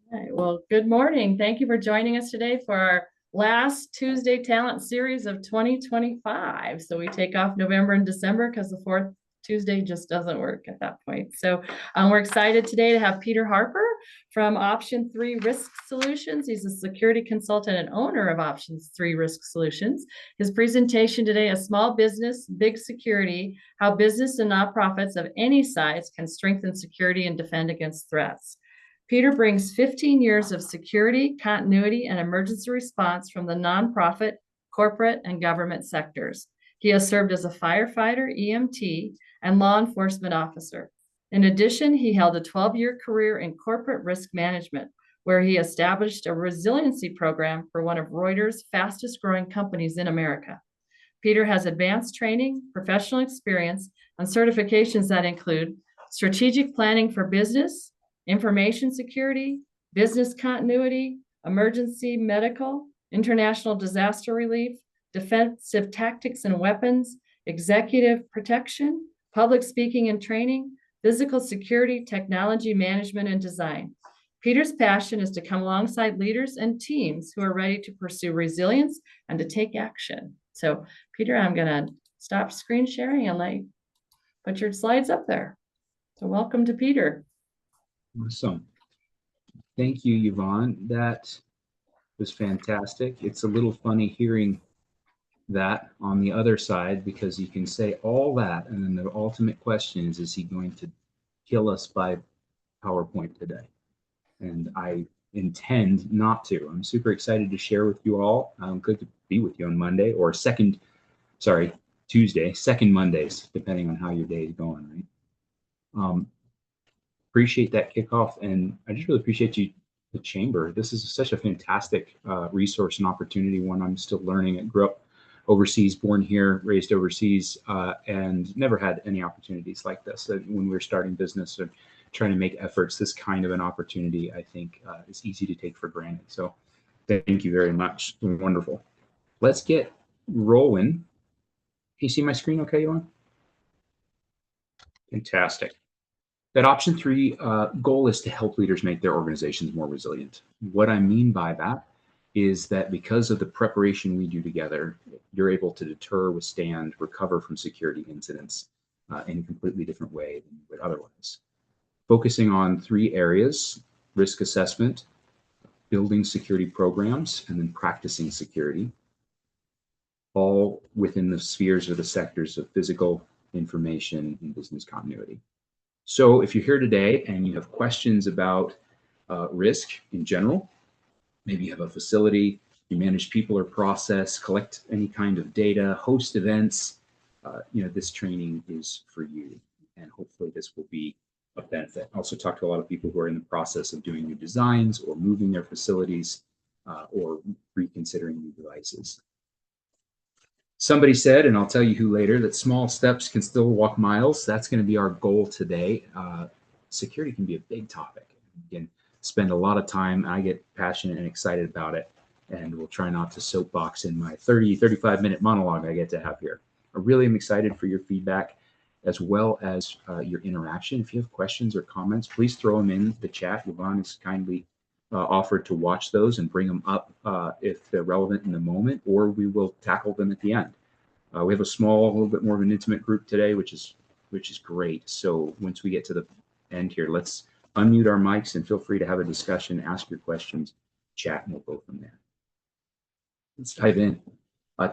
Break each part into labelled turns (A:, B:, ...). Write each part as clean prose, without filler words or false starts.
A: All right. Well, good morning. Thank you for joining us today for our last Tuesday Talent Series of 2025. So we take off November and December because the fourth Tuesday just doesn't work at that point. So we're excited today to have Peter Harper from Option 3 Risk Solutions. He's a security consultant and owner of Option 3 Risk Solutions. His presentation today is Small Business, Big Security, How Business and Nonprofits of any size can strengthen security and defend against threats. Peter brings 15 years of security, continuity, and emergency response from the nonprofit, corporate, and government sectors. He has served as a firefighter, EMT, and law enforcement officer. In addition, he held a 12-year career in corporate risk management, where he established a resiliency program for one of Reuters' fastest growing companies in America. Peter has advanced training, professional experience, and certifications that include strategic planning for business, information security, business continuity, emergency medical, international disaster relief, defensive tactics and weapons, executive protection, public speaking and training, physical security, technology management, and design. Peter's passion is to come alongside leaders and teams who are ready to pursue resilience and to take action. So, Peter, I'm going to stop screen sharing and let you put your slides up there. So welcome to Peter.
B: Awesome. Thank you, Yvonne. That was fantastic. It's a little funny hearing that on the other side, because you can say all that, and then the ultimate question is he going to kill us by PowerPoint today? And I intend not to. I'm super excited to share with you all. Good to be with you on Monday or Tuesday, second Mondays, depending on how your day is going, right? Appreciate that kickoff, and I just really appreciate you, the chamber. This is such a fantastic resource and opportunity, one I'm still learning. I grew up overseas, born here, raised overseas, and never had any opportunities like this. When we were starting business or trying to make efforts, this kind of an opportunity, I think, is easy to take for granted. So thank you very much. Wonderful. Let's get rolling. Can you see my screen okay, Yvonne? Fantastic. That option 3 goal is to help leaders make their organizations more resilient. What I mean by that is that because of the preparation we do together, you're able to deter, withstand, recover from security incidents in a completely different way than you would otherwise. Focusing on 3 areas: risk assessment, building security programs, and then practicing security, all within the spheres or the sectors of physical, information, and business continuity. So if you're here today and you have questions about risk in general, maybe you have a facility, you manage people or process, collect any kind of data, host events, this training is for you. And hopefully this will be a benefit. I also talk to a lot of people who are in the process of doing new designs or moving their facilities or reconsidering new devices. Somebody said, and I'll tell you who later, that small steps can still walk miles. That's going to be our goal today. Security can be a big topic. You can spend a lot of time. I get passionate and excited about it, and we'll try not to soapbox in my 35-minute monologue I get to have here. I really am excited for your feedback as well as your interaction. If you have questions or comments, please throw them in the chat. Yvonne has kindly offered to watch those and bring them up if they're relevant in the moment, or we will tackle them at the end. We have a little bit more of an intimate group today, which is great. So once we get to the end here, let's unmute our mics and feel free to have a discussion, ask your questions, chat, and we'll go from there. Let's dive in.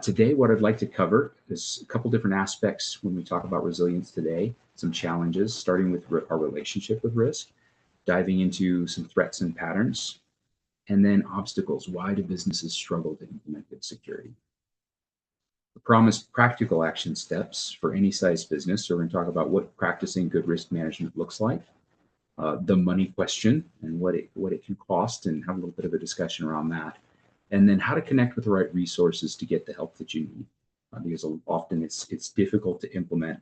B: Today, what I'd like to cover is a couple different aspects when we talk about resilience today, some challenges, starting with our relationship with risk, diving into some threats and patterns, and then obstacles. Why do businesses struggle to implement good security? The promised practical action steps for any size business. So we're going to talk about what practicing good risk management looks like, the money question and what it can cost, and have a little bit of a discussion around that. And then how to connect with the right resources to get the help that you need, because often it's difficult to implement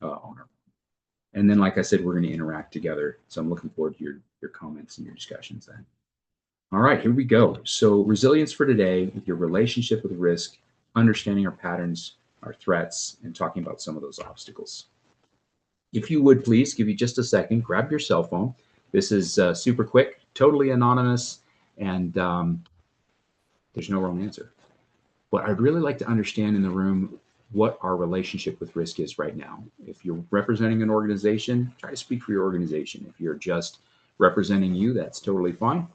B: on our own. And then, like I said, we're going to interact together. So I'm looking forward to your comments and your discussions then. All right, here we go. So resilience for today, with your relationship with risk, understanding our patterns, our threats, and talking about some of those obstacles. If you would please give you just a second, grab your cell phone. This is super quick. totally anonymous, and there's no wrong answer. But I'd really like to understand in the room what our relationship with risk is right now. If you're representing an organization, try to speak for your organization. If you're just representing you, that's totally fine.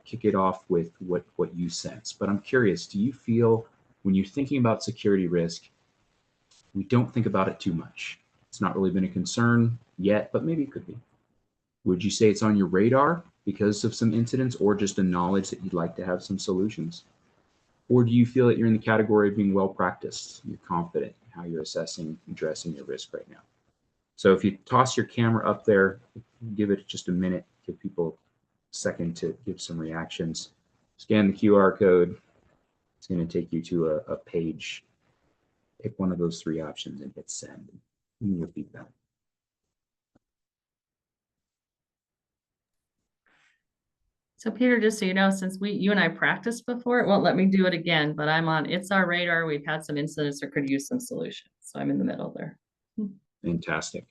B: Kick it off with what you sense. But I'm curious, do you feel when you're thinking about security risk, we don't think about it too much? It's not really been a concern yet, but maybe it could be. Would you say it's on your radar because of some incidents, or just a knowledge that you'd like to have some solutions? Or do you feel that you're in the category of being well practiced? You're confident in how you're assessing, addressing your risk right now. So if you toss your camera up there, give it just a minute, give people a second to give some reactions. Scan the QR code. It's going to take you to a page. Pick one of those three options and hit send. And your feedback.
A: So Peter, just so you know, since you and I practiced before, it won't let me do it again, but I'm on It's Our Radar. We've had some incidents or could use some solutions. So I'm in the middle there.
B: Fantastic.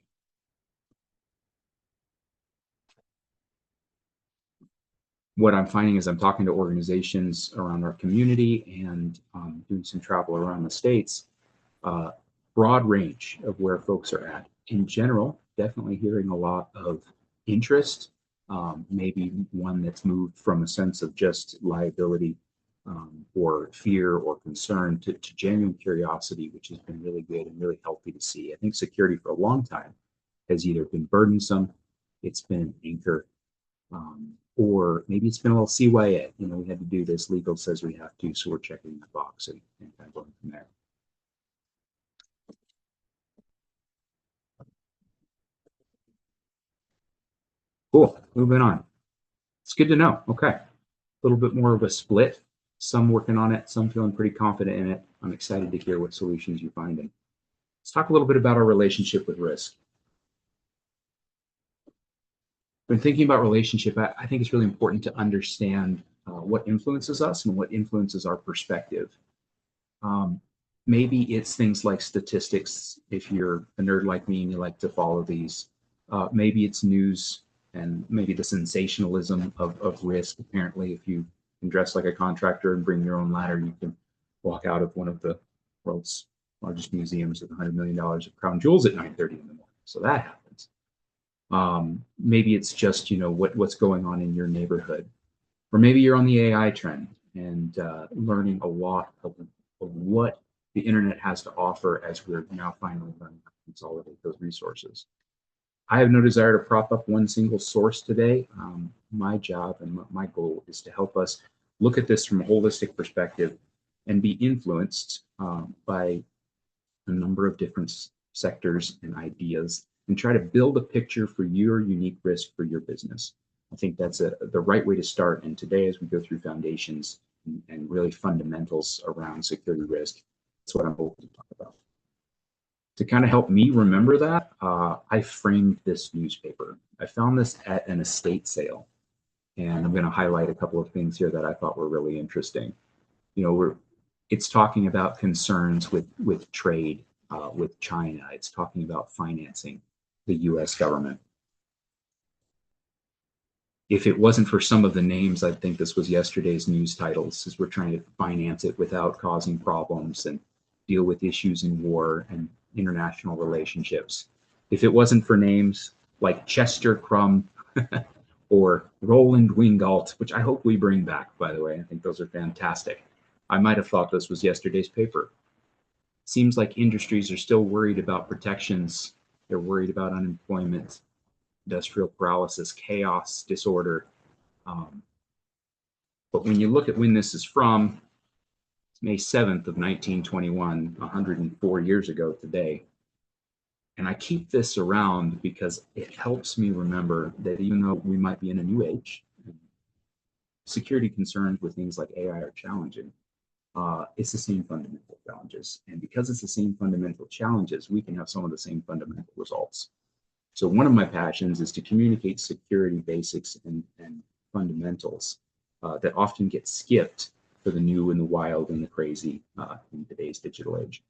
B: What I'm finding is I'm talking to organizations around our community and doing some travel around the States, broad range of where folks are at. In general, definitely hearing a lot of interest, maybe one that's moved from a sense of just liability or fear or concern to genuine curiosity, which has been really good and really healthy to see. I think security for a long time has either been burdensome, it's been an anchor, or maybe it's been a little CYA. You know, we had to do this, legal says we have to, so we're checking the box and kind of going from there. Cool, moving on. It's good to know. Okay, a little bit more of a split. Some working on it, some feeling pretty confident in it. I'm excited to hear what solutions you find. And let's talk a little bit about our relationship with risk. When thinking about relationship, I think it's really important to understand what influences us and what influences our perspective. Maybe it's things like statistics, if you're a nerd like me and you like to follow these. Maybe it's news and maybe the sensationalism of risk. Apparently, if you can dress like a contractor and bring your own ladder, you can walk out of one of the world's largest museums with $100 million of crown jewels at 9:30 in the morning. So that happens. Maybe it's just, you know, what's going on in your neighborhood. Or maybe you're on the AI trend and learning a lot of what the internet has to offer as we're now finally learning to consolidate those resources. I have no desire to prop up one single source today. My job and my goal is to help us look at this from a holistic perspective and be influenced by a number of different sectors and ideas and try to build a picture for your unique risk for your business. I think that's the right way to start. And today, as we go through foundations and really fundamentals around security risk, that's what I'm hoping to talk about. To kind of help me remember that, I framed this newspaper. I found this at an estate sale, and I'm going to highlight a couple of things here that I thought were really interesting. You know, it's talking about concerns with trade with China. It's talking about financing the U.S. government. If it wasn't for some of the names, I'd think this was yesterday's news titles, as we're trying to finance it without causing problems and deal with issues in war and international relationships. If it wasn't for names like Chester Crum or Roland Wingalt, which I hope we bring back, by the way, I think those are fantastic. I might have thought this was yesterday's paper. Seems like industries are still worried about protections. They're worried about unemployment, industrial paralysis, chaos, disorder. But when you look at when this is from, it's May 7th of 1921, 104 years ago today. And I keep this around because it helps me remember that even though we might be in a new age, security concerns with things like AI are challenging. It's the same fundamental challenges. And because it's the same fundamental challenges, we can have some of the same fundamental results. So one of my passions is to communicate security basics and fundamentals that often get skipped for the new and the wild and the crazy in today's digital age.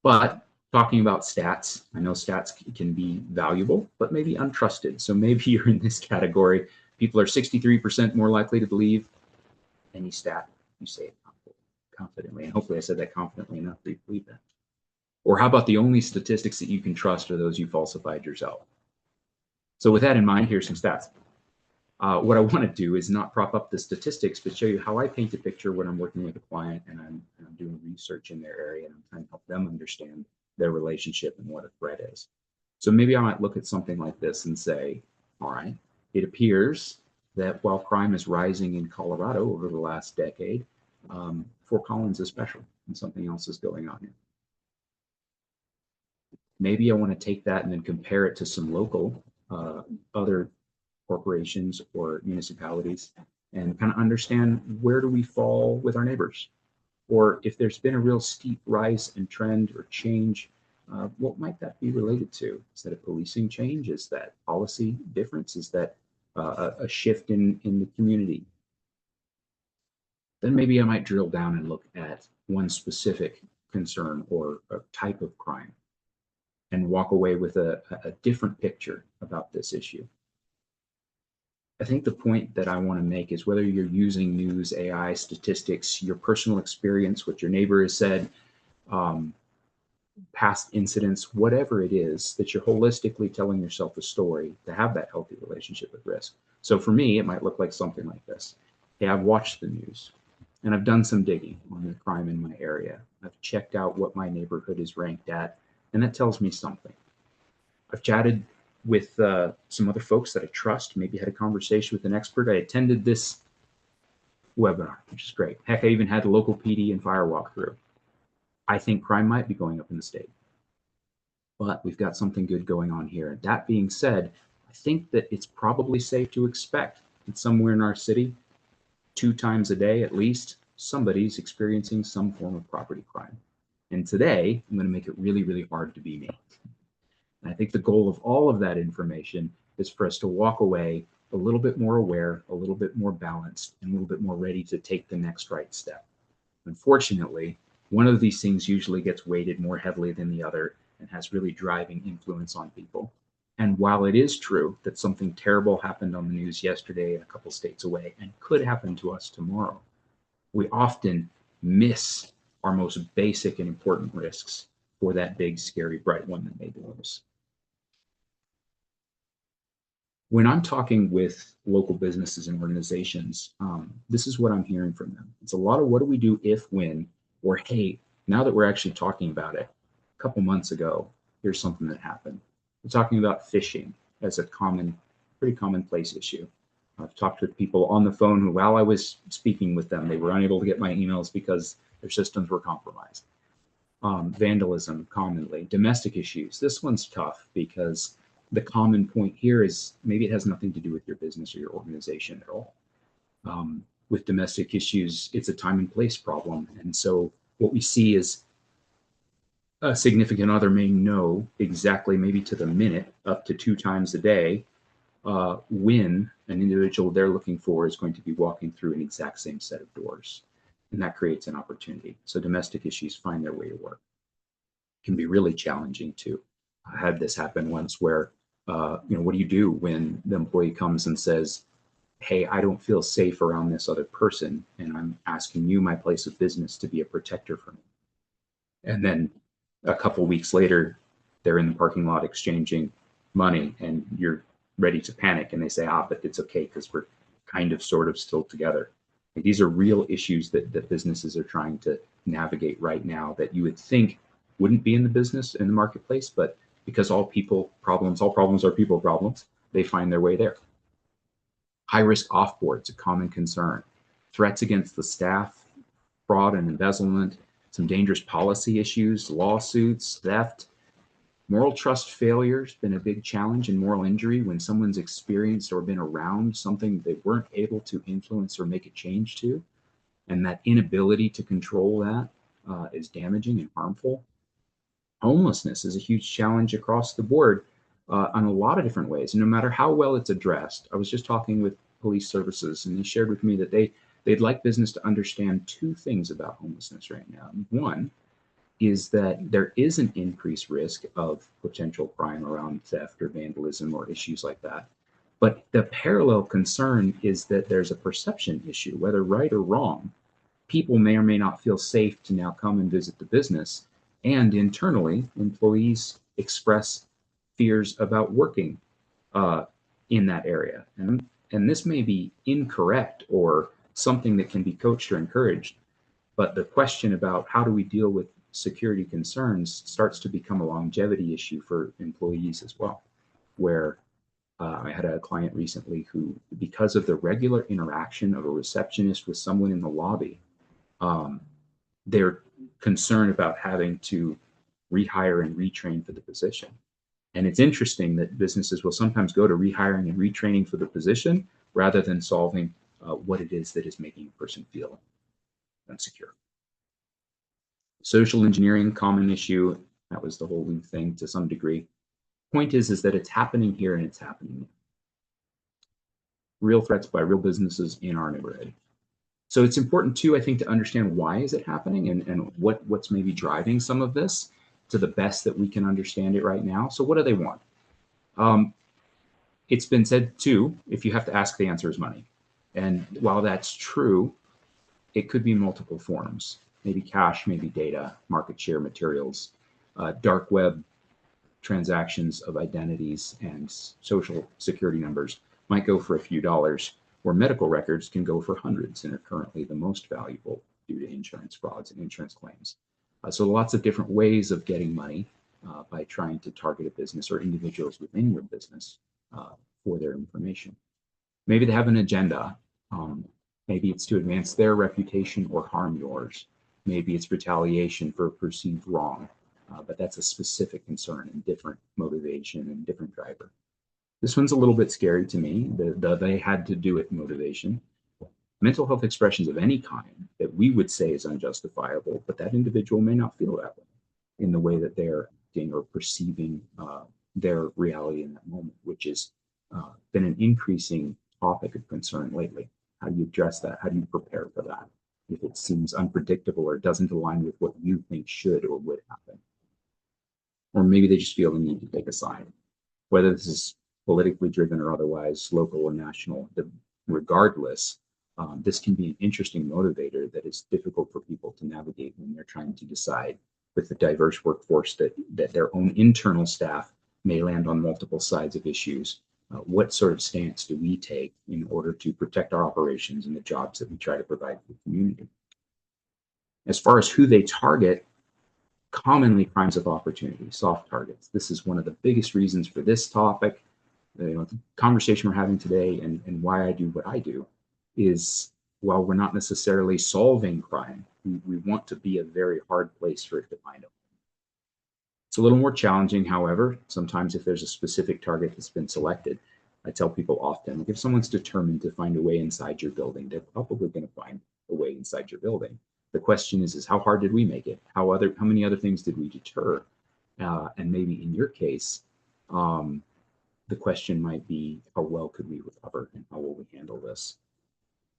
B: But Talking about stats, I know stats can be valuable, but maybe untrusted. So maybe you're in this category. People are 63% more likely to believe any stat you say it confidently. And hopefully I said that confidently enough that you believe that. Or how about the only statistics that you can trust are those you falsified yourself? So with that in mind, here's some stats. What I want to do is not prop up the statistics, but show you how I paint a picture when I'm working with a client and I'm doing research in their area and I'm trying to help them understand their relationship and what a threat is. So maybe I might look at something like this and say, all right, it appears that while crime is rising in Colorado over the last decade, Fort Collins is special and something else is going on here. Maybe I want to take that and then compare it to some local other corporations or municipalities and kind of understand where do we fall with our neighbors, or if there's been a real steep rise in trend or change, what might that be related to? Is that a policing change? Is that policy difference? Is that a shift in the community? Then maybe I might drill down and look at one specific concern or a type of crime and walk away with a different picture about this issue. I think the point that I want to make is whether you're using news, AI, statistics, your personal experience, what your neighbor has said, past incidents, whatever it is, that you're holistically telling yourself a story to have that healthy relationship with risk. So for me, it might look like something like this. Hey, I've watched the news and I've done some digging on the crime in my area. I've checked out what my neighborhood is ranked at, and that tells me something. I've chatted with some other folks that I trust, maybe had a conversation with an expert. I attended this webinar, which is great. Heck, I even had a local PD and fire walkthrough. I think crime might be going up in the state, but we've got something good going on here. That being said, I think that it's probably safe to expect that somewhere in our city, 2 times a day at least, somebody's experiencing some form of property crime. And today, I'm going to make it really, really hard to be me. And I think the goal of all of that information is for us to walk away a little bit more aware, a little bit more balanced, and a little bit more ready to take the next right step. Unfortunately, one of these things usually gets weighted more heavily than the other and has really driving influence on people. And while it is true that something terrible happened on the news yesterday in a couple states away and could happen to us tomorrow, we often miss our most basic and important risks for that big, scary, bright one that may be loose. When I'm talking with local businesses and organizations, this is what I'm hearing from them. It's a lot of what do we do if, when, or hey, now that we're actually talking about it, a couple months ago, here's something that happened. We're talking about phishing as a pretty commonplace issue. I've talked with people on the phone who, while I was speaking with them, they were unable to get my emails because their systems were compromised. Vandalism, commonly. Domestic issues. This one's tough because the common point here is maybe it has nothing to do with your business or your organization at all. With domestic issues, it's a time and place problem. And so what we see is a significant other may know exactly, maybe to the minute, up to 2 times a day, when an individual they're looking for is going to be walking through an exact same set of doors. And that creates an opportunity. So domestic issues find their way to work. It can be really challenging too. I had this happen once where, what do you do when the employee comes and says, hey, I don't feel safe around this other person, and I'm asking you, my place of business, to be a protector for me. And then a couple weeks later, they're in the parking lot exchanging money, and you're ready to panic, and they say, but it's okay because we're kind of sort of still together. Like, these are real issues that businesses are trying to navigate right now that you would think wouldn't be in the marketplace, but because all problems are people problems, they find their way there. High-risk off-boards, a common concern. Threats against the staff, fraud and embezzlement, some dangerous policy issues, lawsuits, theft. Moral trust failure has been a big challenge, and moral injury when someone's experienced or been around something they weren't able to influence or make a change to, and that inability to control that is damaging and harmful. Homelessness is a huge challenge across the board on a lot of different ways, and no matter how well it's addressed. I was just talking with police services, and they shared with me that they'd like business to understand 2 things about homelessness right now. One, is that there is an increased risk of potential crime around theft or vandalism or issues like that. But the parallel concern is that there's a perception issue, whether right or wrong. People may or may not feel safe to now come and visit the business. And internally, employees express fears about working uh, in that area. And this may be incorrect or something that can be coached or encouraged. But the question about how do we deal with security concerns starts to become a longevity issue for employees as well, where I had a client recently who, because of the regular interaction of a receptionist with someone in the lobby, um, they're concerned about having to rehire and retrain for the position. And it's interesting that businesses will sometimes go to rehiring and retraining for the position rather than solving what it is that is making a person feel insecure. Social engineering, common issue. That was the whole thing to some degree. Point is that it's happening here and it's happening there. Real threats by real businesses in our neighborhood. So it's important too, I think, to understand why is it happening and what's maybe driving some of this to the best that we can understand it right now. So what do they want? It's been said too, if you have to ask, the answer is money. And while that's true, it could be multiple forms, maybe cash, maybe data, market share, materials, dark web transactions of identities and social security numbers might go for a few dollars, where medical records can go for hundreds and are currently the most valuable due to insurance frauds and insurance claims. So lots of different ways of getting money by trying to target a business or individuals within your business for their information. Maybe they have an agenda. Maybe it's to advance their reputation or harm yours. Maybe it's retaliation for a perceived wrong, but that's a specific concern and different motivation and different driver. This one's a little bit scary to me, the they had to do it motivation. Mental health expressions of any kind that we would say is unjustifiable, but that individual may not feel that way in the way that they're acting or perceiving their reality in that moment, which has been an increasing topic of concern lately. How do you address that? How do you prepare for that if it seems unpredictable or doesn't align with what you think should or would happen? Or maybe they just feel the need to take a side, whether this is politically driven or otherwise, local or national, regardless. This can be an interesting motivator that is difficult for people to navigate when they're trying to decide with the diverse workforce that their own internal staff may land on multiple sides of issues. What sort of stance do we take in order to protect our operations and the jobs that we try to provide for the community? As far as who they target, commonly crimes of opportunity, soft targets. This is one of the biggest reasons for this topic. The conversation we're having today and why I do what I do is, while we're not necessarily solving crime, we want to be a very hard place for it to find a home. It's a little more challenging, however, sometimes if there's a specific target that's been selected. I tell people often, if someone's determined to find a way inside your building, they're probably going to find a way inside your building. The question is how hard did we make it? How many other things did we deter? And maybe in your case, the question might be, how well could we recover and how will we handle this?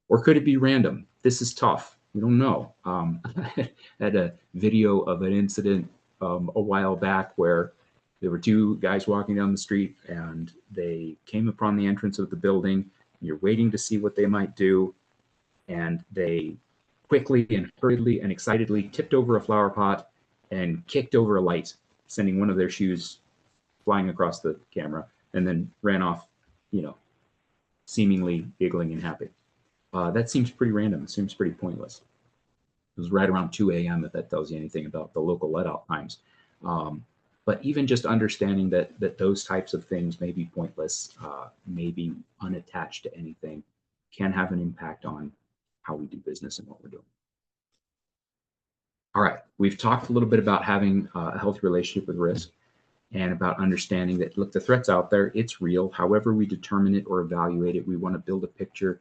B: Or could it be random? This is tough. We don't know. I had a video of an incident a while back where there were two guys walking down the street and they came upon the entrance of the building. You're waiting to see what they might do. And they quickly and hurriedly and excitedly tipped over a flower pot and kicked over a light, sending one of their shoes flying across the camera, and then ran off, seemingly giggling and happy. That seems pretty random. It seems pretty pointless. It was right around 2 a.m. if that tells you anything about the local let-out times. But even just understanding that those types of things may be pointless, may be unattached to anything, can have an impact on how we do business and what we're doing. All right, we've talked a little bit about having a healthy relationship with risk and about understanding that, look, the threat's out there, it's real. However we determine it or evaluate it, we want to build a picture,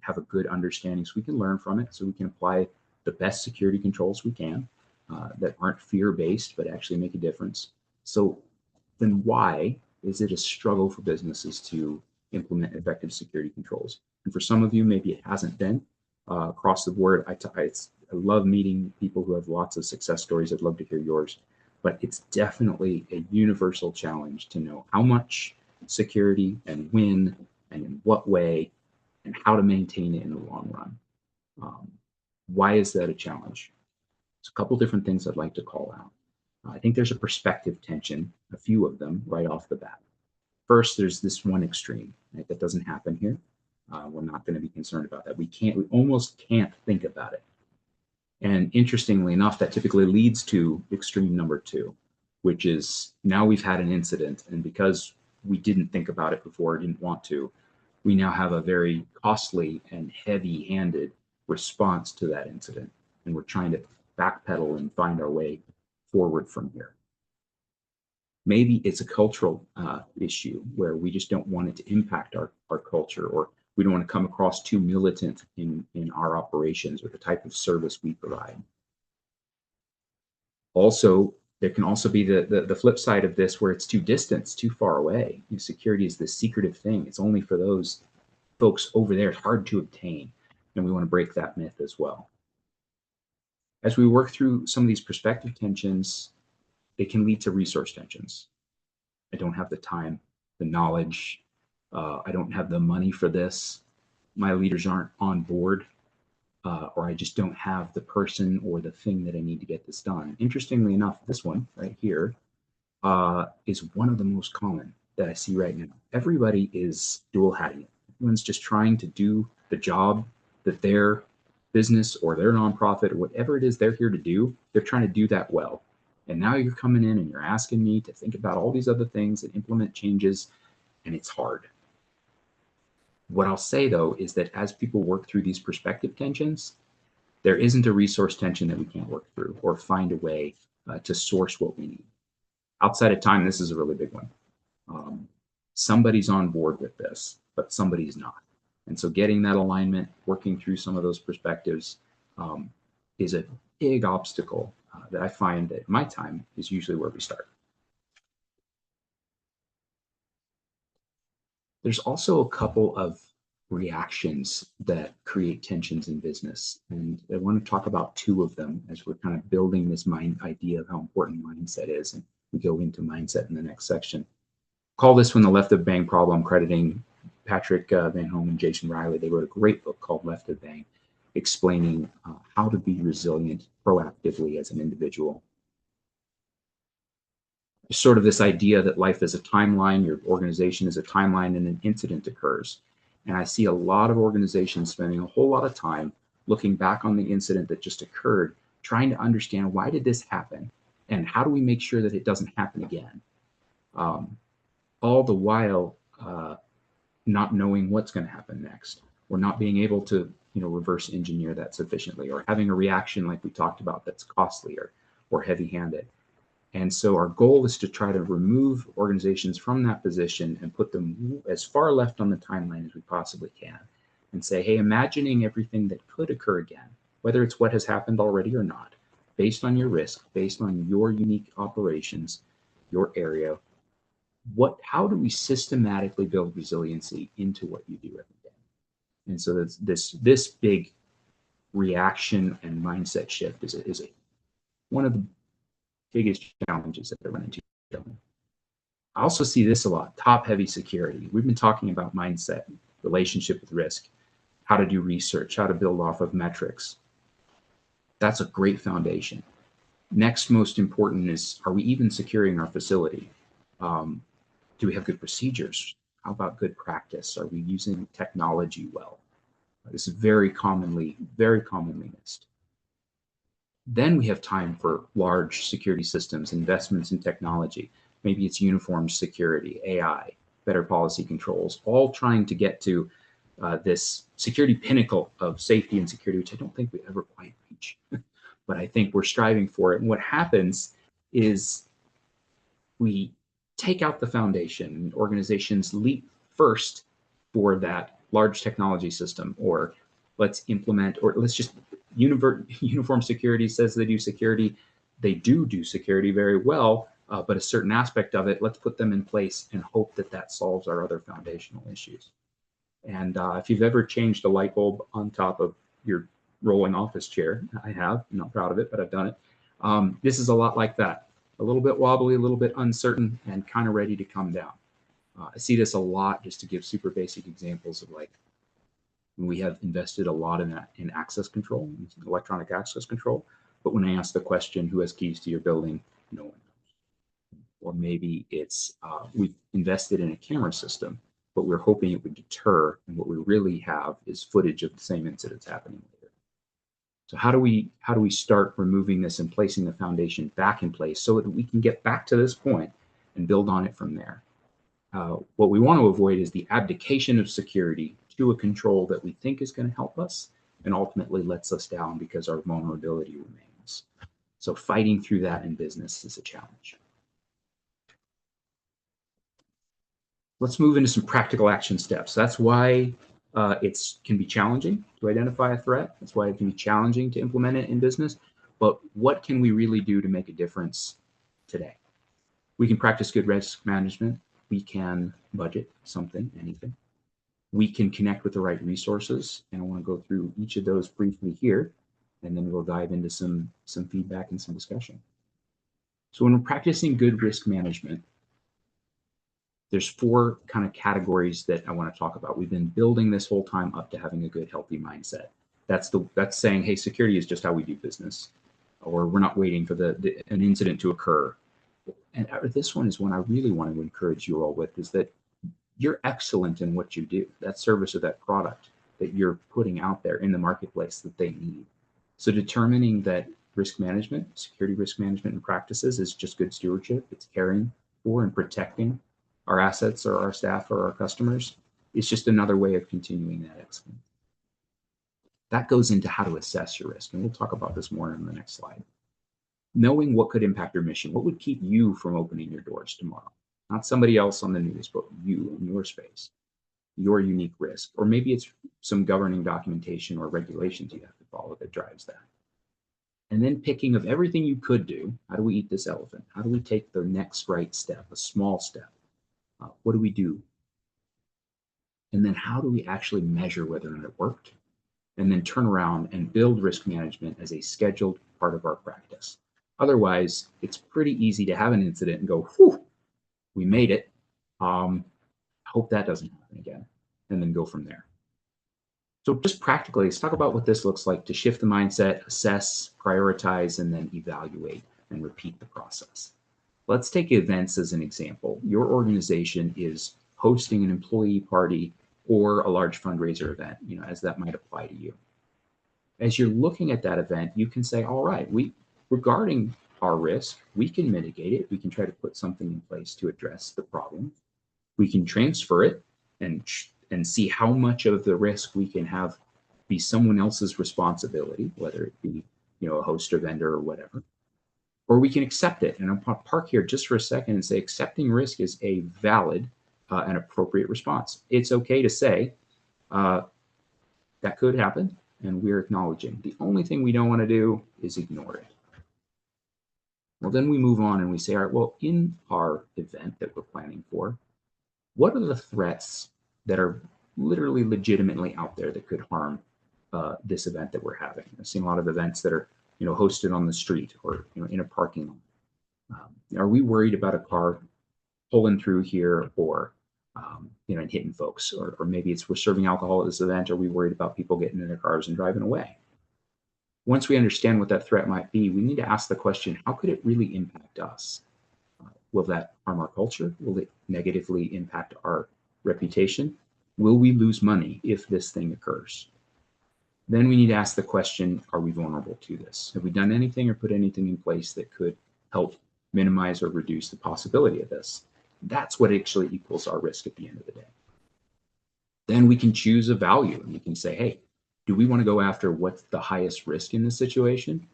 B: have a good understanding so we can learn from it, so we can apply the best security controls we can that aren't fear-based but actually make a difference. So then why is it a struggle for businesses to implement effective security controls? And for some of you, maybe it hasn't been across the board. love meeting people who have lots of success stories. I'd love to hear yours. But it's definitely a universal challenge to know how much security and when and in what way and how to maintain it in the long run. Why is that a challenge? There's a couple different things I'd like to call out. I think there's a perspective tension, a few of them right off the bat. First, there's this one extreme, right? That doesn't happen here. We're not going to be concerned about that. We almost can't think about it. And interestingly enough, that typically leads to extreme number two, which is now we've had an incident, and because we didn't think about it before, didn't want to, we now have a very costly and heavy-handed response to that incident. And we're trying to backpedal and find our way forward from here. Maybe it's a cultural issue where we just don't want it to impact our culture, or we don't want to come across too militant in our operations or the type of service we provide. Also, there can also be the flip side of this where it's too distant, too far away. Security is this secretive thing. It's only for those folks over there. It's hard to obtain. And we want to break that myth as well. As we work through some of these perspective tensions, it can lead to resource tensions. I don't have the time, the knowledge. I don't have the money for this. My leaders aren't on board, or I just don't have the person or the thing that I need to get this done. Interestingly enough, this one right here is one of the most common that I see right now. Everybody is dual hatting it. Everyone's just trying to do the job that their business or their nonprofit or whatever it is they're here to do, they're trying to do that well. And now you're coming in and you're asking me to think about all these other things and implement changes, and it's hard. What I'll say, though, is that as people work through these perspective tensions, there isn't a resource tension that we can't work through or find a way to source what we need. Outside of time, this is a really big one. Somebody's on board with this, but somebody's not. And so getting that alignment, working through some of those perspectives is a big obstacle that I find that my time is usually where we start. There's also a couple of reactions that create tensions in business. And I want to talk about two of them as we're kind of building this idea of how important mindset is. And we go into mindset in the next section. Call this one the left of bang problem, crediting Patrick Van Home and Jason Riley. They wrote a great book called Left of Bang, explaining how to be resilient proactively as an individual. Sort of this idea that life is a timeline, your organization is a timeline, and an incident occurs. And I see a lot of organizations spending a whole lot of time looking back on the incident that just occurred, trying to understand why did this happen and how do we make sure that it doesn't happen again? All the while not knowing what's going to happen next, or not being able to reverse engineer that sufficiently, or having a reaction like we talked about that's costly or heavy-handed. And so our goal is to try to remove organizations from that position and put them as far left on the timeline as we possibly can, and say, hey, imagining everything that could occur again, whether it's what has happened already or not, based on your risk, based on your unique operations, your area, how do we systematically build resiliency into what you do every day? And so this big reaction and mindset shift is one of the biggest challenges that I run into. I also see this a lot, top-heavy security. We've been talking about mindset, relationship with risk, how to do research, how to build off of metrics. That's a great foundation. Next most important is, are we even securing our facility? Do we have good procedures? How about good practice? Are we using technology well? This is very commonly missed. Then we have time for large security systems, investments in technology. Maybe it's uniform security, AI, better policy controls, all trying to get to this security pinnacle of safety and security, which I don't think we ever quite reach, but I think we're striving for it. And what happens is we take out the foundation, and organizations leap first for that large technology system, or let's implement, or let's just uniform security says they do security. They do security very well, but a certain aspect of it, let's put them in place and hope that solves our other foundational issues. And if you've ever changed a light bulb on top of your rolling office chair. I have, I'm not proud of it, but I've done it. This is a lot like that, a little bit wobbly, a little bit uncertain, and kind of ready to come down. I see this a lot, just to give super basic examples of like, we have invested a lot in that, in access control, electronic access control. But when I ask the question, who has keys to your building? No one knows. Or maybe it's we've invested in a camera system, but we're hoping it would deter, and what we really have is footage of the same incidents happening later. So how do we start removing this and placing the foundation back in place so that we can get back to this point and build on it from there? What we want to avoid is the abdication of security to a control that we think is going to help us and ultimately lets us down because our vulnerability remains. So fighting through that in business is a challenge. Let's move into some practical action steps. That's why it can be challenging to identify a threat. That's why it can be challenging to implement it in business. But what can we really do to make a difference today? We can practice good risk management. We can budget something, anything. We can connect with the right resources. And I want to go through each of those briefly here, and then we'll dive into some feedback and some discussion. So when we're practicing good risk management, there's 4 kind of categories that I want to talk about. We've been building this whole time up to having a good, healthy mindset. That's saying, hey, security is just how we do business, or we're not waiting for an incident to occur. And this one is one I really want to encourage you all with, is that you're excellent in what you do, that service or that product that you're putting out there in the marketplace that they need. So determining that risk management, security risk management and practices is just good stewardship. It's caring for and protecting our assets or our staff or our customers. It's just another way of continuing that excellence. That goes into how to assess your risk. And we'll talk about this more in the next slide. Knowing what could impact your mission, what would keep you from opening your doors tomorrow? Not somebody else on the news, but you in your space, your unique risk. Or maybe it's some governing documentation or regulations you have to follow that drives that. And then picking of everything you could do, how do we eat this elephant? How do we take the next right step, a small step? What do we do? And then how do we actually measure whether or not it worked? And then turn around and build risk management as a scheduled part of our practice. Otherwise, it's pretty easy to have an incident and go, whew, we made it. Hope that doesn't happen again, and then go from there. So just practically, let's talk about what this looks like to shift the mindset, assess, prioritize, and then evaluate and repeat the process. Let's take events as an example. Your organization is hosting an employee party or a large fundraiser event, as that might apply to you. As you're looking at that event, you can say, all right, regarding our risk, we can mitigate it. We can try to put something in place to address the problem. We can transfer it and see how much of the risk we can have be someone else's responsibility, whether it be, a host or vendor or whatever. Or we can accept it. And I'll park here just for a second and say accepting risk is a valid and appropriate response. It's okay to say that could happen, and we're acknowledging. The only thing we don't want to do is ignore it. Well, then we move on and we say, all right, well, in our event that we're planning for, what are the threats that are literally legitimately out there that could harm this event that we're having? I've seen a lot of events that are, hosted on the street or, in a parking lot. Are we worried about a car pulling through here or, and hitting folks? Or maybe we're serving alcohol at this event. Are we worried about people getting in their cars and driving away? Once we understand what that threat might be, we need to ask the question, how could it really impact us? Will that harm our culture? Will it negatively impact our reputation? Will we lose money if this thing occurs? Then we need to ask the question, are we vulnerable to this? Have we done anything or put anything in place that could help minimize or reduce the possibility of this? That's what actually equals our risk at the end of the day. Then we can choose a value and we can say, hey, do we want to go after what's the highest risk in this situation?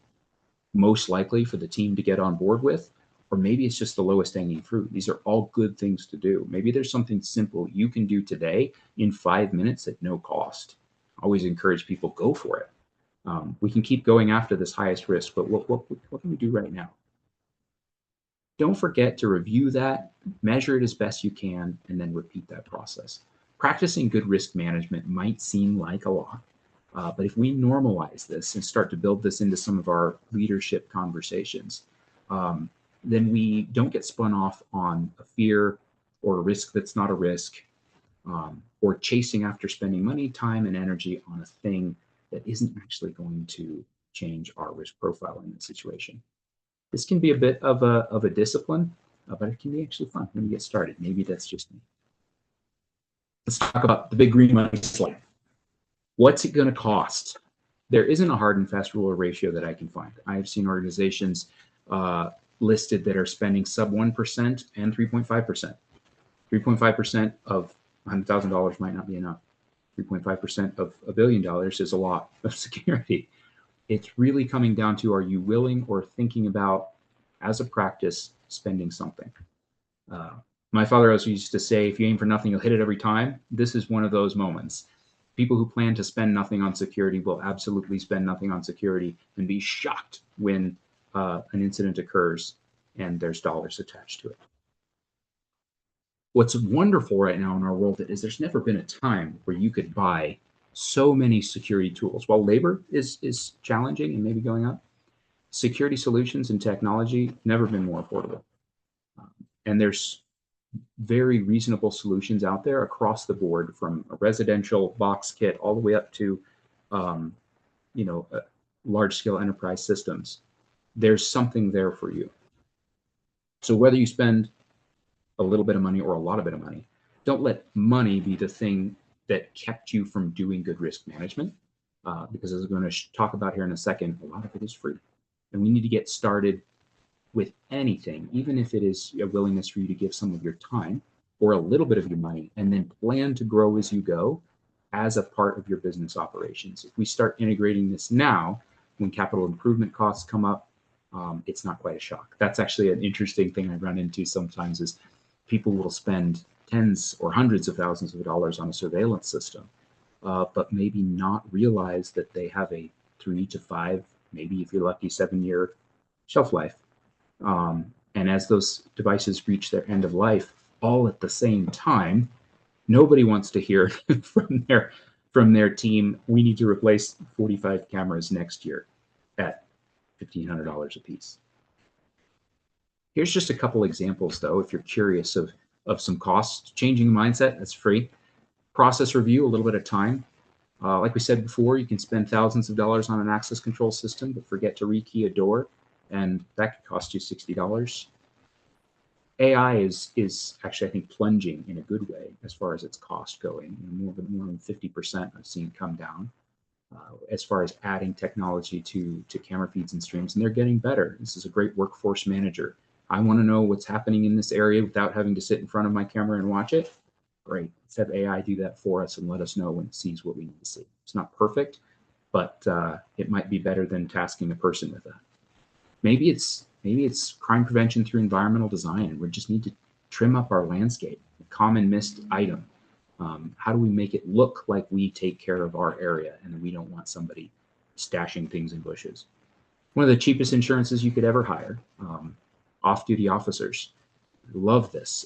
B: Most likely for the team to get on board with, or maybe it's just the lowest hanging fruit. These are all good things to do. Maybe there's something simple you can do today in 5 minutes at no cost. I always encourage people, go for it. We can keep going after this highest risk, but what can we do right now? Don't forget to review that, measure it as best you can, and then repeat that process. Practicing good risk management might seem like a lot, But if we normalize this and start to build this into some of our leadership conversations, then we don't get spun off on a fear or a risk that's not a risk, or chasing after spending money, time, and energy on a thing that isn't actually going to change our risk profile in the situation. This can be a bit of a discipline, but it can be actually fun when you get started. Maybe that's just me. Let's talk about the big green money slide. What's it going to cost? There isn't a hard and fast rule or ratio that I can find. I've seen organizations listed that are spending sub 1% and 3.5%. 3.5% of $100,000 might not be enough. 3.5% of $1 billion is a lot of security. It's really coming down to, are you willing or thinking about, as a practice, spending something? My father always used to say, if you aim for nothing, you'll hit it every time. This is one of those moments. People who plan to spend nothing on security will absolutely spend nothing on security and be shocked when an incident occurs and there's dollars attached to it. What's wonderful right now in our world is there's never been a time where you could buy so many security tools. While labor is challenging and maybe going up, security solutions and technology never been more affordable. And there's very reasonable solutions out there across the board, from a residential box kit all the way up to large scale enterprise systems. There's something there for you. So whether you spend a little bit of money or a lot of bit of money, don't let money be the thing that kept you from doing good risk management, because as we're going to talk about here in a second, a lot of it is free. And we need to get started with anything, even if it is a willingness for you to give some of your time or a little bit of your money, and then plan to grow as you go as a part of your business operations. If we start integrating this now, when capital improvement costs come up, it's not quite a shock. That's actually an interesting thing I run into sometimes, is people will spend tens or hundreds of thousands of dollars on a surveillance system, but maybe not realize that they have a 3 to 5, maybe if you're lucky, 7-year shelf life. And as those devices reach their end of life, all at the same time, nobody wants to hear from their team, we need to replace 45 cameras next year at $1,500 a piece. Here's just a couple examples, though, if you're curious of some costs. Changing mindset, that's free. Process review, a little bit of time. Like we said before, you can spend thousands of dollars on an access control system, but forget to rekey a door, and that could cost you $60. AI is actually, I think, plunging in a good way as far as its cost going. More than 50% I've seen come down as far as adding technology to camera feeds and streams, and they're getting better. This is a great workforce manager. I want to know what's happening in this area without having to sit in front of my camera and watch it. Great. Let's have AI do that for us and let us know when it sees what we need to see. It's not perfect, but it might be better than tasking a person with that. Maybe it's crime prevention through environmental design, and we just need to trim up our landscape. A common missed item. How do we make it look like we take care of our area and we don't want somebody stashing things in bushes? One of the cheapest insurances you could ever hire, off-duty officers. Love this.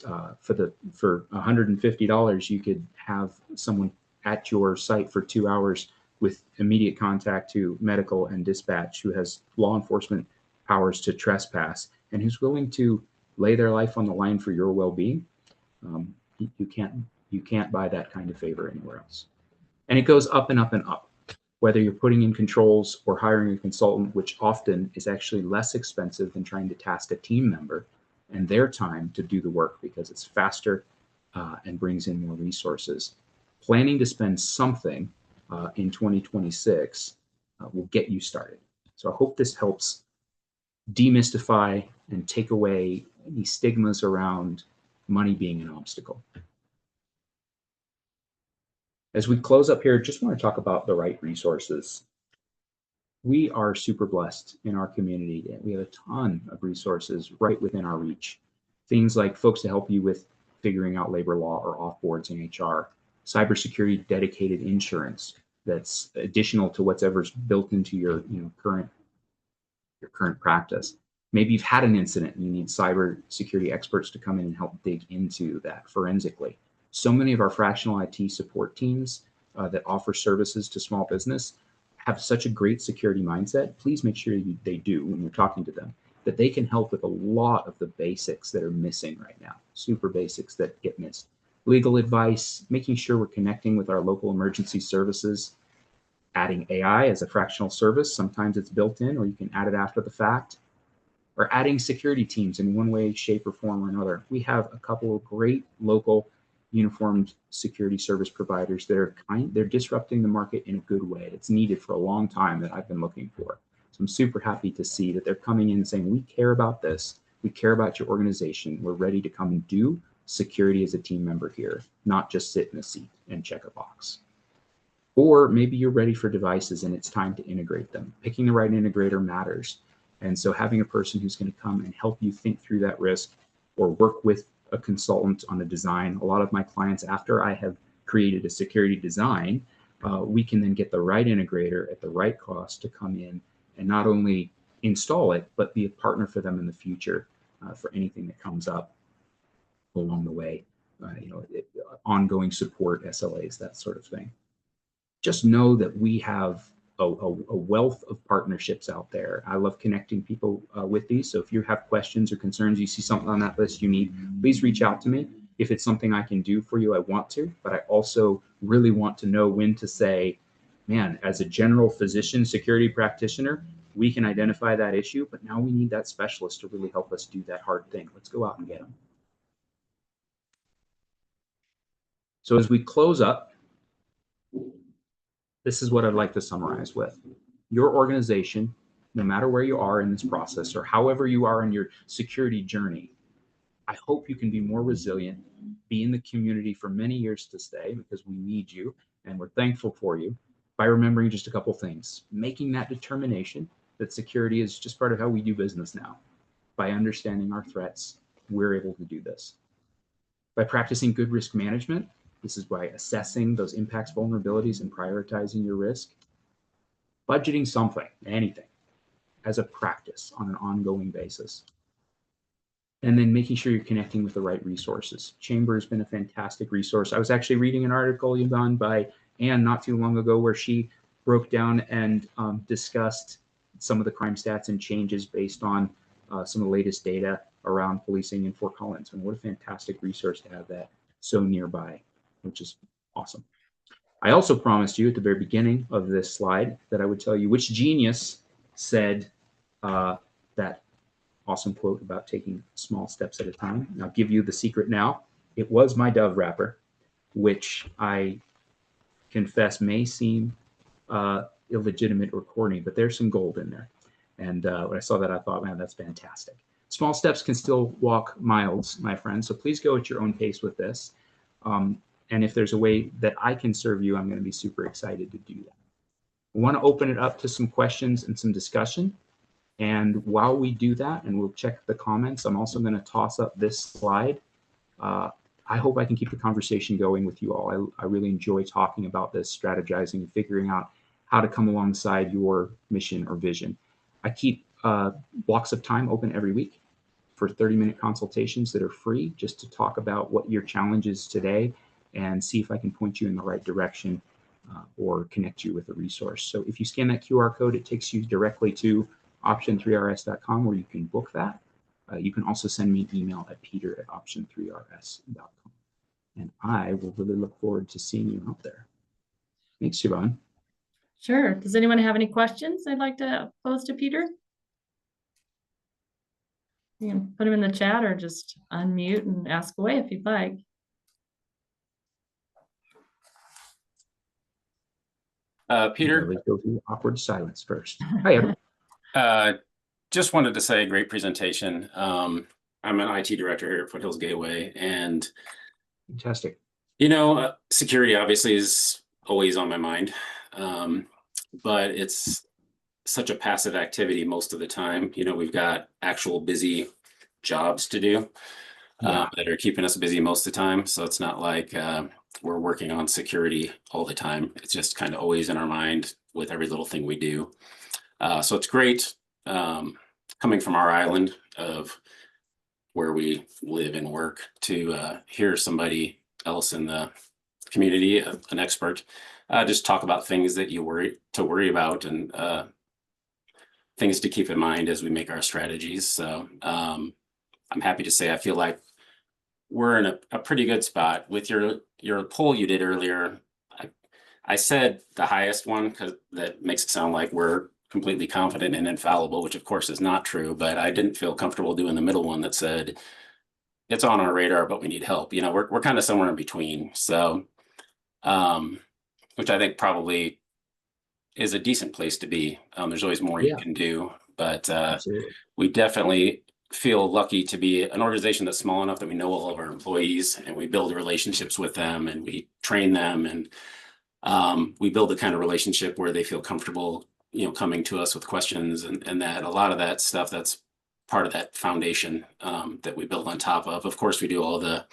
B: For $150, you could have someone at your site for 2 hours with immediate contact to medical and dispatch, who has law enforcement powers to trespass and who's willing to lay their life on the line for your well-being. You can't buy that kind of favor anywhere else. And it goes up and up and up, whether you're putting in controls or hiring a consultant, which often is actually less expensive than trying to task a team member and their time to do the work, because it's faster and brings in more resources. Planning to spend something in 2026 will get you started. So I hope this helps demystify and take away any stigmas around money being an obstacle. As we close up here, just want to talk about the right resources. We are super blessed in our community. We have a ton of resources right within our reach. Things like folks to help you with figuring out labor law or offboards in HR, cybersecurity dedicated insurance that's additional to whatever's built into your current practice. Maybe you've had an incident and you need cybersecurity experts to come in and help dig into that forensically. So many of our fractional IT support teams that offer services to small business have such a great security mindset, please make sure they do when you're talking to them, that they can help with a lot of the basics that are missing right now, super basics that get missed. Legal advice, making sure we're connecting with our local emergency services, adding AI as a fractional service. Sometimes it's built in, or you can add it after the fact, or adding security teams in one way, shape, or form or another. We have a couple of great local uniformed security service providers that they're disrupting the market in a good way. It's needed for a long time that I've been looking for. So I'm super happy to see that they're coming in and saying, we care about this. We care about your organization. We're ready to come and do security as a team member here, not just sit in a seat and check a box. Or maybe you're ready for devices and it's time to integrate them. Picking the right integrator matters. And so having a person who's going to come and help you think through that risk, or work with a consultant on a design. A lot of my clients, after I have created a security design, we can then get the right integrator at the right cost to come in and not only install it, but be a partner for them in the future for anything that comes up along the way, ongoing support, SLAs, that sort of thing. Just know that we have a wealth of partnerships out there. I love connecting people with these. So if you have questions or concerns, you see something on that list you need, please reach out to me. If it's something I can do for you, I want to, but I also really want to know when to say, man, as a general physician, security practitioner, we can identify that issue, but now we need that specialist to really help us do that hard thing. Let's go out and get them. So as we close up, this is what I'd like to summarize with. Your organization, no matter where you are in this process or however you are in your security journey, I hope you can be more resilient, be in the community for many years to stay, because we need you and we're thankful for you, by remembering just a couple things. Making that determination that security is just part of how we do business now. By understanding our threats, we're able to do this. By practicing good risk management, this is by assessing those impacts, vulnerabilities, and prioritizing your risk. Budgeting something, anything, as a practice on an ongoing basis. And then making sure you're connecting with the right resources. Chamber has been a fantastic resource. I was actually reading an article done by Anne not too long ago where she broke down and discussed some of the crime stats and changes based on some of the latest data around policing in Fort Collins. And what a fantastic resource to have that so nearby, which is awesome. I also promised you at the very beginning of this slide that I would tell you which genius said that awesome quote about taking small steps at a time. And I'll give you the secret now. It was my Dove wrapper, which I confess may seem illegitimate or corny, but there's some gold in there. And when I saw that, I thought, man, that's fantastic. Small steps can still walk miles, my friend. So please go at your own pace with this. And if there's a way that I can serve you, I'm going to be super excited to do that. I want to open it up to some questions and some discussion. And while we do that, and we'll check the comments, I'm also going to toss up this slide. I hope I can keep the conversation going with you all. I really enjoy talking about this, strategizing, and figuring out how to come alongside your mission or vision. I keep blocks of time open every week for 30-minute consultations that are free, just to talk about what your challenge is today and see if I can point you in the right direction or connect you with a resource. So if you scan that QR code, it takes you directly to option3rs.com where you can book that. You can also send me an email at peter@option3rs.com. And I will really look forward to seeing you out there. Thanks, Siobhan.
A: Sure. Does anyone have any questions they'd like to pose to Peter? You can put them in the chat or just unmute and ask away if you'd like.
C: Peter,
B: Let's go through awkward silence first. Hi, Evan.
C: just wanted to say great presentation. I'm an IT director here at Foothills Gateway, and
B: Fantastic.
C: security obviously is always on my mind, but it's such a passive activity most of the time. We've got actual busy jobs to do that are keeping us busy most of the time. So it's not like we're working on security all the time. It's just kind of always in our mind with every little thing we do. So it's great coming from our island of where we live and work to hear somebody else in the community, an expert, just talk about things that you worry about and things to keep in mind as we make our strategies. So I'm happy to say I feel like we're in a pretty good spot. With your poll you did earlier, I said the highest one because that makes it sound like we're completely confident and infallible, which of course is not true, but I didn't feel comfortable doing the middle one that said it's on our radar, but we need help. You know, we're kind of somewhere in between. So, which I think probably is a decent place to be. There's always more you can do, but
B: Absolutely.
C: we definitely feel lucky to be an organization that's small enough that we know all of our employees and we build relationships with them and we train them, and we build the kind of relationship where they feel comfortable, you know, coming to us with questions, and that a lot of that stuff, that's part of that foundation that we build on top of. Of course, we do all the,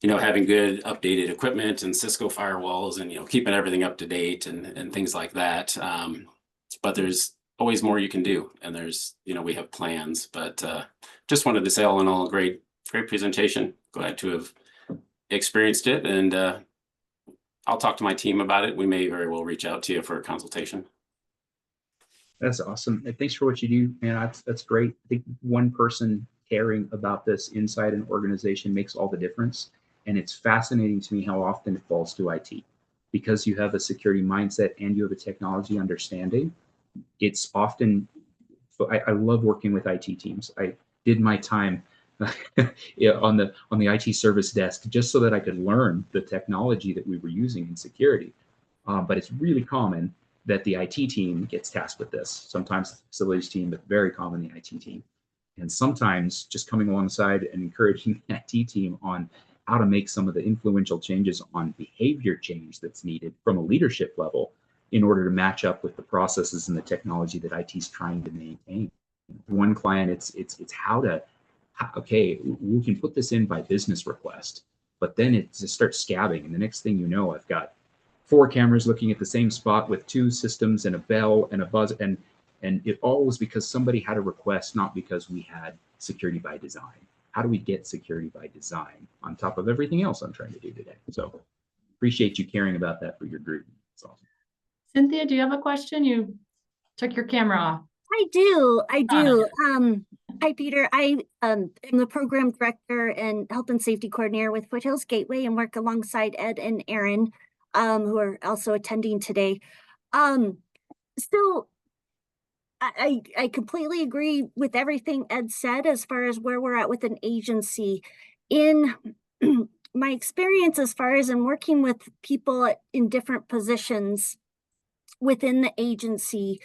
C: you know, having good updated equipment and Cisco firewalls and, you know, keeping everything up to date and things like that. But there's always more you can do. And there's, you know, we have plans, but just wanted to say all in all, great presentation. Glad to have experienced it. And I'll talk to my team about it. We may very well reach out to you for a consultation.
B: That's awesome. And thanks for what you do, man. That's great. I think one person caring about this inside an organization makes all the difference. And it's fascinating to me how often it falls to IT. Because you have a security mindset and you have a technology understanding, it's often, I love working with IT teams. I did my time on the IT service desk just so that I could learn the technology that we were using in security. But it's really common that the IT team gets tasked with this. Sometimes the facilities team, but very common the IT team. And sometimes just coming alongside and encouraging the IT team on how to make some of the influential changes on behavior change that's needed from a leadership level in order to match up with the processes and the technology that IT is trying to maintain. One client, it's how to, okay, we can put this in by business request, but then it just starts scabbing. And the next thing you know, I've got 4 cameras looking at the same spot with 2 systems and a bell and a buzz. And it all was because somebody had a request, not because we had security by design. How do we get security by design on top of everything else I'm trying to do today? So appreciate you caring about that for your group. It's awesome.
A: Cynthia, do you have a question? You took your camera off.
D: I do. Hi, Peter. I am the program director and health and safety coordinator with Foothills Gateway and work alongside Ed and Aaron, who are also attending today. So I completely agree with everything Ed said as far as where we're at with an agency. In my experience, as far as in working with people in different positions within the agency,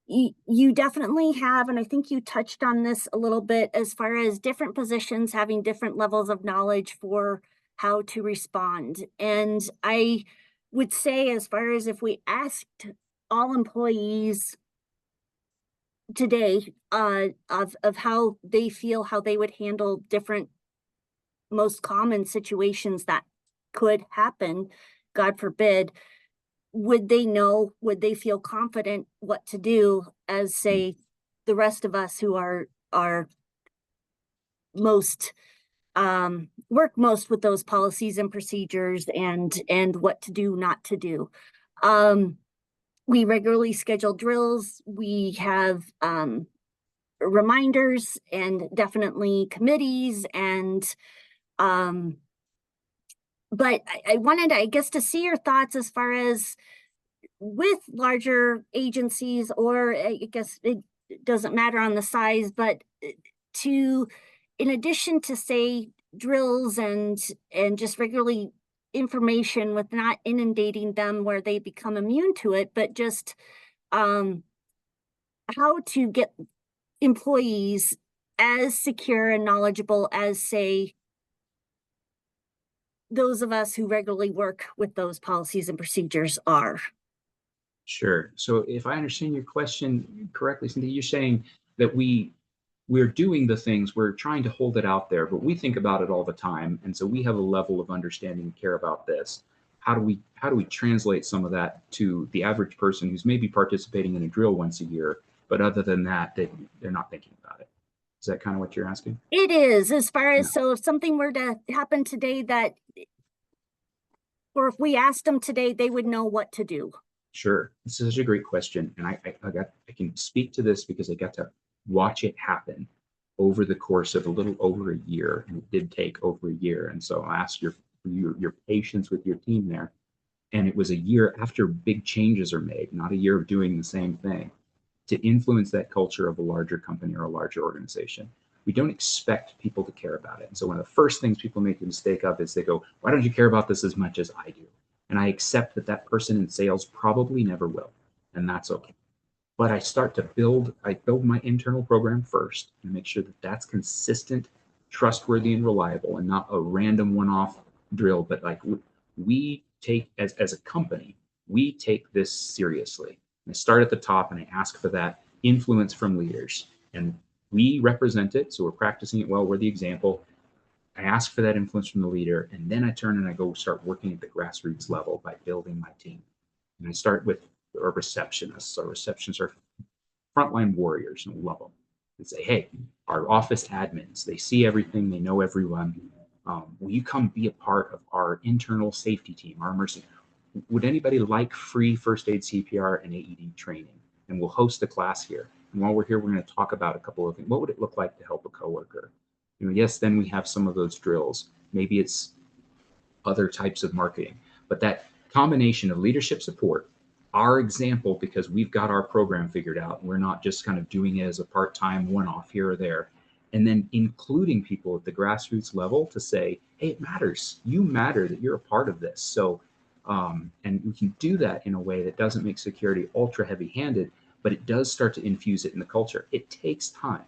D: you definitely have, and I think you touched on this a little bit, as far as different positions having different levels of knowledge for how to respond. And I would say, as far as if we asked all employees today of how they feel, how they would handle different most common situations that could happen, God forbid, would they feel confident what to do, as say the rest of us who are most work most with those policies and procedures and what to do, not to do. We regularly schedule drills. We have reminders and definitely committees, and but I wanted, I guess, to see your thoughts as far as with larger agencies, or I guess it doesn't matter on the size, but to, in addition to say drills and just regularly information, with not inundating them where they become immune to it, but just how to get employees as secure and knowledgeable as, say, those of us who regularly work with those policies and procedures are.
B: Sure. So if I understand your question correctly, Cynthia, you're saying that we're doing the things, we're trying to hold it out there, but we think about it all the time. And so we have a level of understanding and care about this. How do we translate some of that to the average person who's maybe participating in a drill once a year, but other than that, they're not thinking about it? Is that kind of what you're asking?
D: It is, as far as, so if something were to happen today that Or if we asked them today, they would know what to do.
B: Sure. This is such a great question. And I can speak to this because I got to watch it happen over the course of a little over a year. And it did take over a year. And so I ask your patience with your team there. And it was a year after big changes are made, not a year of doing the same thing, to influence that culture of a larger company or a larger organization. We don't expect people to care about it. And so one of the first things people make the mistake of is they go, why don't you care about this as much as I do? And I accept that that person in sales probably never will, and that's okay. But I build my internal program first and make sure that that's consistent, trustworthy, and reliable, and not a random one-off drill. But like we take, as a company, we take this seriously. And I start at the top and I ask for that influence from leaders, and we represent it. So we're practicing it well. We're the example. I ask for that influence from the leader, and then I turn and I go start working at the grassroots level by building my team. And I start with our receptionists. Our receptionists are frontline warriors, and we love them. And say, hey, our office admins, they see everything, they know everyone. Will you come be a part of our internal safety team, our emergency? Would anybody like free first aid, CPR, and AED training? And we'll host a class here. And while we're here, we're going to talk about a couple of things. What would it look like to help a coworker? Yes, then we have some of those drills. Maybe it's other types of marketing, but that combination of leadership support, our example, because we've got our program figured out, and we're not just kind of doing it as a part-time one-off here or there, and then including people at the grassroots level to say, hey, it matters. You matter, that you're a part of this. So, and we can do that in a way that doesn't make security ultra heavy-handed, but it does start to infuse it in the culture. It takes time,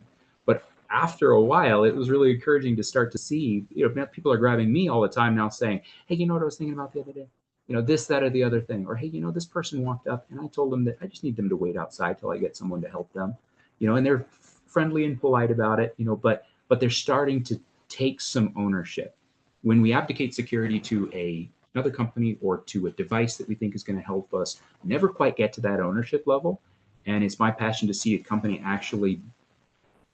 B: but after a while, it was really encouraging to start to see, people are grabbing me all the time now saying, hey, you know what I was thinking about the other day? This, that, or the other thing. Or, hey, this person walked up and I told them that I just need them to wait outside till I get someone to help them, and they're friendly and polite about it, but they're starting to take some ownership. When we abdicate security to another company or to a device that we think is going to help us, never quite get to that ownership level. And it's my passion to see a company actually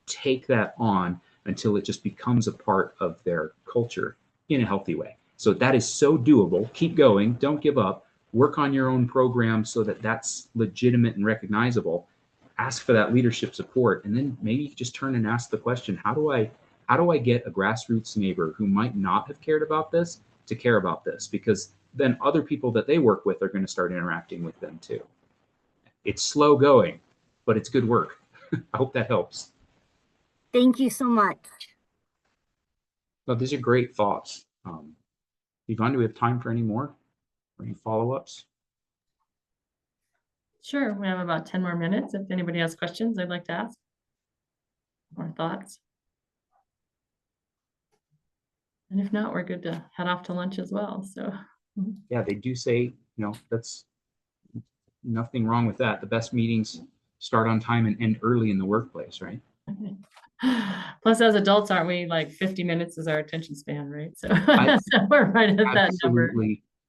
B: take that on until it just becomes a part of their culture in a healthy way. So that is so doable. Keep going. Don't give up. Work on your own program so that that's legitimate and recognizable. Ask for that leadership support, and then maybe you just turn and ask the question, how do I get a grassroots neighbor who might not have cared about this to care about this? Because then other people that they work with are going to start interacting with them too. It's slow going, but it's good work. I hope that helps.
D: Thank you so much.
B: No, these are great thoughts. Yvonne, do we have time for any more? Or any follow-ups?
A: Sure, we have about 10 more minutes. If anybody has questions I'd like to ask or thoughts. And if not, we're good to head off to lunch as well. So
B: yeah, they do say, that's nothing wrong with that. The best meetings start on time and end early in the workplace, right?
A: okay. Plus, as adults, aren't we like 50 minutes is our attention span, right? So, so we're right at that number.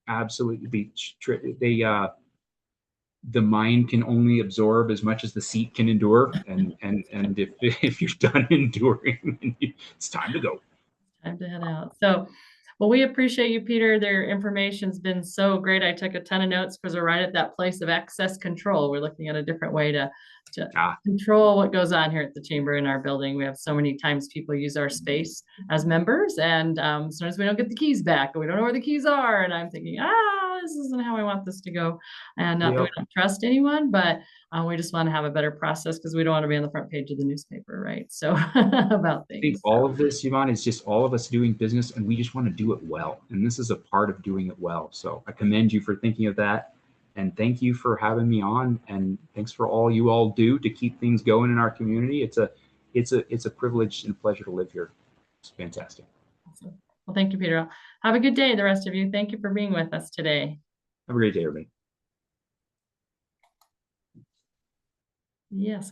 B: Absolutely. The mind can only absorb as much as the seat can endure, and if you're done enduring, it's time to go.
A: Time to head out. So, well, we appreciate you, Peter. Their information's been so great. I took a ton of notes because we're right at that place of access control. We're looking at a different way to control what goes on here at the chamber in our building. We have so many times people use our space as members, and sometimes we don't get the keys back, and we don't know where the keys are. And I'm thinking, this isn't how I want this to go. And not that we don't trust anyone, but we just want to have a better process because we don't want to be on the front page of the newspaper, right? So about things.
B: I think all of this, Yvonne, is just all of us doing business, and we just want to do it well. And this is a part of doing it well. So I commend you for thinking of that. And thank you for having me on. And thanks for all you all do to keep things going in our community. It's a privilege and pleasure to live here. It's fantastic.
A: Awesome. Well, thank you, Peter. Have a good day, the rest of you. Thank you for being with us today.
B: Have a great day, everybody.
A: Yes.